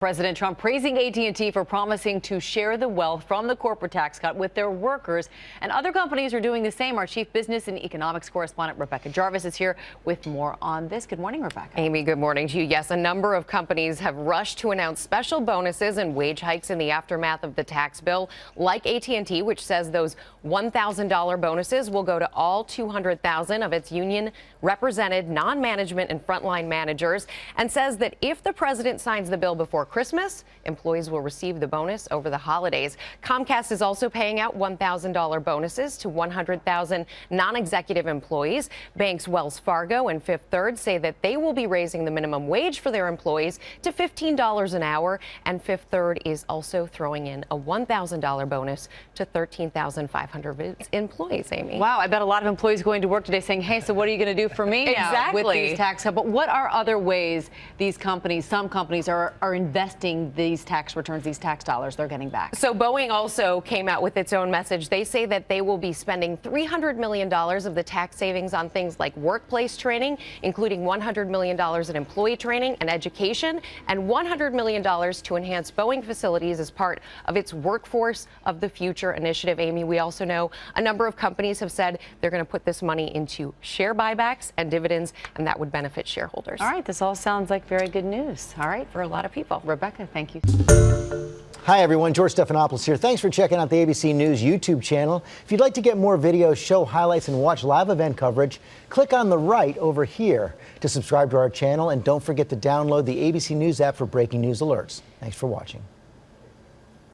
President Trump praising AT&T for promising to share the wealth from the corporate tax cut with their workers, and other companies are doing the same. Our chief business and economics correspondent Rebecca Jarvis is here with more on this. Good morning, Rebecca. Amy, good morning to you. Yes, a number of companies have rushed to announce special bonuses and wage hikes in the aftermath of the tax bill, like AT&T, which says those $1,000 bonuses will go to all 200,000 of its union represented non-management and frontline managers, and says that if the president signs the bill before Christmas, employees will receive the bonus over the holidays. Comcast is also paying out $1,000 bonuses to 100,000 non-executive employees. Banks Wells Fargo and Fifth Third say that they will be raising the minimum wage for their employees to $15 an hour. And Fifth Third is also throwing in a $1,000 bonus to 13,500 employees, Amy. Wow, I bet a lot of employees going to work today saying, hey, so what are you going to do for me now with these tax cuts? But what are other ways these companies, some companies are investing these tax returns, these tax dollars they're getting back? So Boeing also came out with its own message. They say that they will be spending $300 million of the tax savings on things like workplace training, including $100 million in employee training and education, and $100 million to enhance Boeing facilities as part of its Workforce of the Future initiative. Amy, we also know a number of companies have said they're going to put this money into share buybacks and dividends, and that would benefit shareholders. All right, this all sounds like very good news. All right, for a lot of people. Rebecca, thank you. Hi, everyone. George Stephanopoulos here. Thanks for checking out the ABC News YouTube channel. If you'd like to get more videos, show highlights, and watch live event coverage, click on the right over here to subscribe to our channel. And don't forget to download the ABC News app for breaking news alerts. Thanks for watching.